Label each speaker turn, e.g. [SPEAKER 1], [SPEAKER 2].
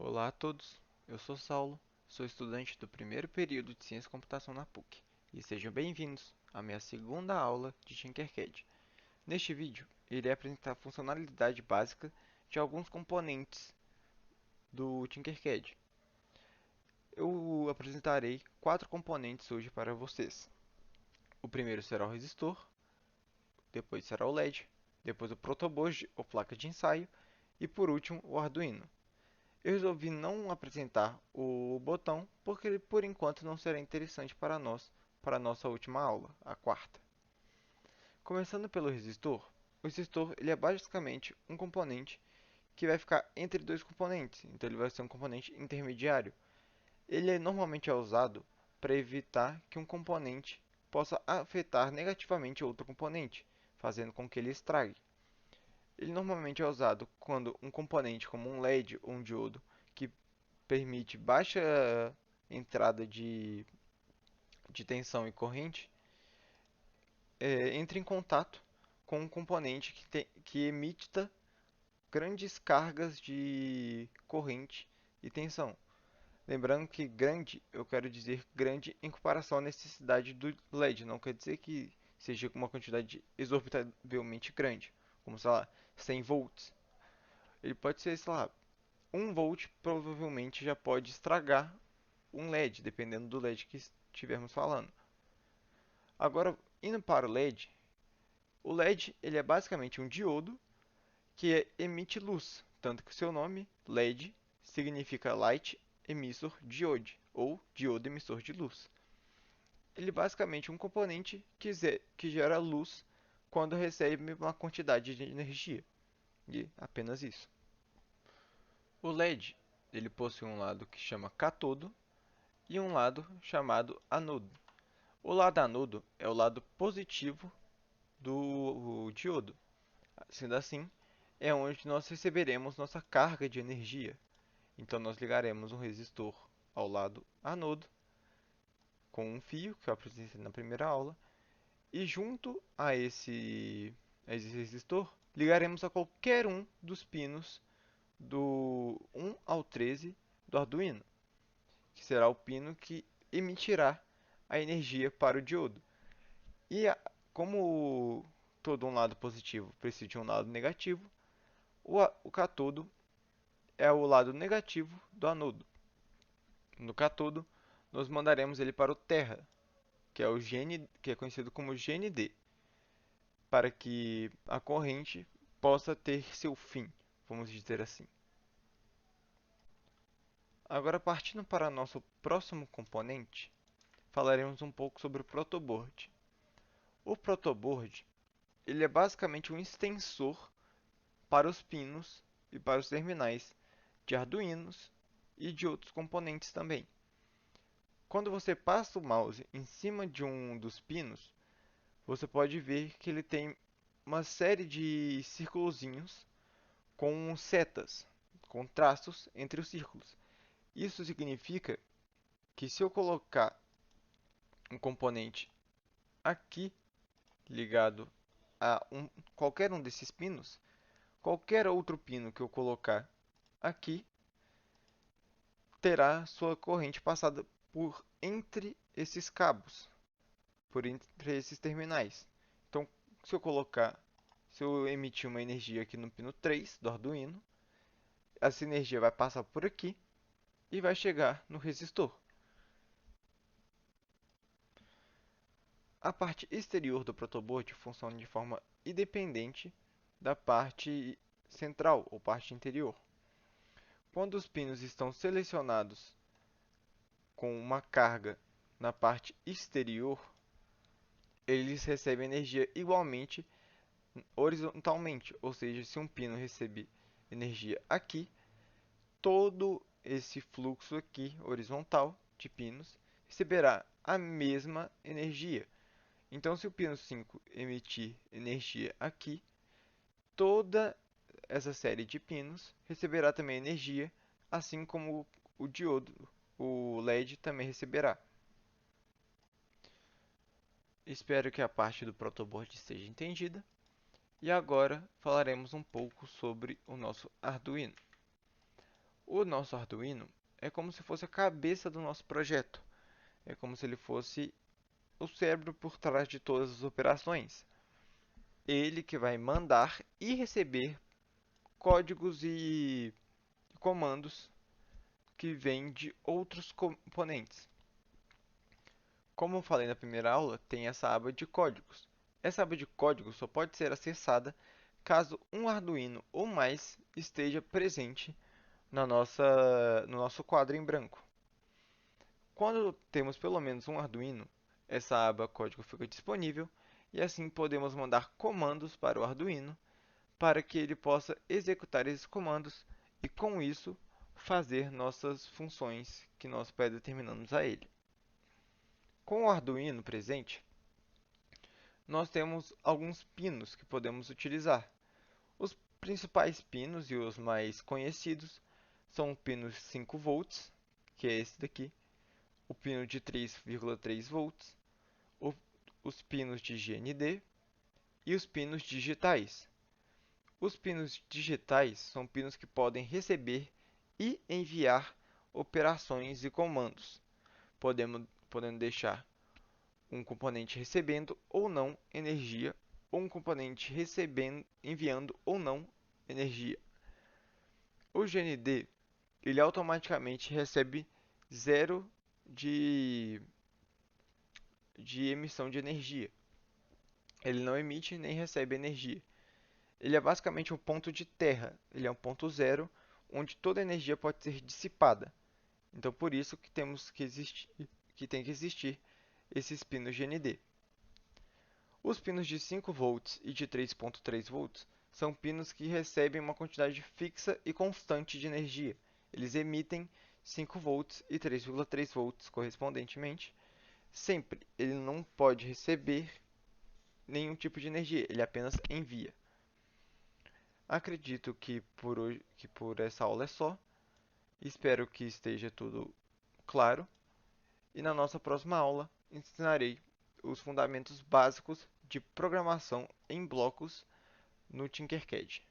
[SPEAKER 1] Olá a todos, eu sou Saulo, sou estudante do primeiro período de Ciência e Computação na PUC e sejam bem-vindos à minha segunda aula de Tinkercad. Neste vídeo, irei apresentar a funcionalidade básica de alguns componentes do Tinkercad. Eu apresentarei 4 componentes hoje para vocês. O primeiro será o resistor, depois será o LED, depois o protoboard ou placa de ensaio e por último o Arduino. Eu resolvi não apresentar o botão porque ele por enquanto não será interessante para nós para a nossa última aula, a quarta. Começando pelo resistor, o resistor ele é basicamente um componente que vai ficar entre dois componentes, então ele vai ser um componente intermediário. Normalmente é usado para evitar que um componente possa afetar negativamente outro componente, fazendo com que ele estrague. Ele normalmente é usado quando um componente como um LED ou um diodo que permite baixa entrada de tensão e corrente, entra em contato com um componente que emita grandes cargas de corrente e tensão. Lembrando que grande, eu quero dizer grande em comparação à necessidade do LED, não quer dizer que seja uma quantidade exorbitavelmente grande, como sei lá, 100 volts. Ele pode ser, sei lá, 1 volt provavelmente já pode estragar um LED, dependendo do LED que estivermos falando. Agora, indo para o LED ele é basicamente um diodo que emite luz, tanto que o seu nome, LED, significa Light Emitter Diode, ou diodo emissor de luz. Ele é basicamente um componente que gera luz quando recebe uma quantidade de energia, e apenas isso. O LED ele possui um lado que chama catodo e um lado chamado anodo. O lado anodo é o lado positivo do diodo. Sendo assim, é onde nós receberemos nossa carga de energia. Então, nós ligaremos um resistor ao lado anodo com um fio, que eu apresentei na primeira aula, e junto a esse resistor, ligaremos a qualquer um dos pinos do 1 ao 13 do Arduino, que será o pino que emitirá a energia para o diodo. E como todo um lado positivo precisa de um lado negativo, o catodo é o lado negativo do anodo. No catodo, nós mandaremos ele para o terra, que é conhecido como GND, para que a corrente possa ter seu fim, vamos dizer assim. Agora, partindo para nosso próximo componente, falaremos um pouco sobre o protoboard. O protoboard ele é basicamente um extensor para os pinos e para os terminais de Arduinos e de outros componentes também. Quando você passa o mouse em cima de um dos pinos, você pode ver que ele tem uma série de círculozinhos com setas, com traços entre os círculos. Isso significa que se eu colocar um componente aqui ligado a qualquer um desses pinos, qualquer outro pino que eu colocar aqui terá sua corrente passada por entre esses cabos, por entre esses terminais. Então, se eu emitir uma energia aqui no pino 3 do Arduino, essa energia vai passar por aqui e vai chegar no resistor. A parte exterior do protoboard funciona de forma independente da parte central ou parte interior. Quando os pinos estão selecionados com uma carga na parte exterior, eles recebem energia igualmente horizontalmente, ou seja, se um pino receber energia aqui, todo esse fluxo aqui horizontal de pinos receberá a mesma energia. Então, se o pino 5 emitir energia aqui, toda essa série de pinos receberá também energia, assim como o diodo, o LED também receberá. Espero que a parte do protoboard esteja entendida. E agora falaremos um pouco sobre o nosso Arduino. O nosso Arduino é como se fosse a cabeça do nosso projeto. É como se ele fosse o cérebro por trás de todas as operações. Ele que vai mandar e receber códigos e comandos que vêm de outros componentes. Como eu falei na primeira aula, tem essa aba de códigos. Essa aba de códigos só pode ser acessada caso um Arduino ou mais esteja presente no nosso quadro em branco. Quando temos pelo menos um Arduino, essa aba código fica disponível e assim podemos mandar comandos para o Arduino para que ele possa executar esses comandos e com isso fazer nossas funções que nós pré-determinamos a ele. Com o Arduino presente, nós temos alguns pinos que podemos utilizar. Os principais pinos e os mais conhecidos são o pino 5 volts, que é esse daqui, o pino de 3,3 volts, o- os pinos de GND e os pinos digitais. Os pinos digitais são pinos que podem receber e enviar operações e comandos, podendo deixar um componente recebendo ou não energia, ou um componente recebendo, enviando ou não energia. O GND, ele automaticamente recebe zero de, de emissão de energia. Ele não emite nem recebe energia. Ele é basicamente um ponto de terra, ele é um ponto zero, onde toda a energia pode ser dissipada. Então, por isso que que tem que existir esses pinos GND. Os pinos de 5 volts e de 3,3 volts são pinos que recebem uma quantidade fixa e constante de energia. Eles emitem 5 volts e 3,3 volts correspondentemente. Sempre. Ele não pode receber nenhum tipo de energia, ele apenas envia. Acredito que por hoje, que por essa aula é só. Espero que esteja tudo claro. E na nossa próxima aula ensinarei os fundamentos básicos de programação em blocos no Tinkercad.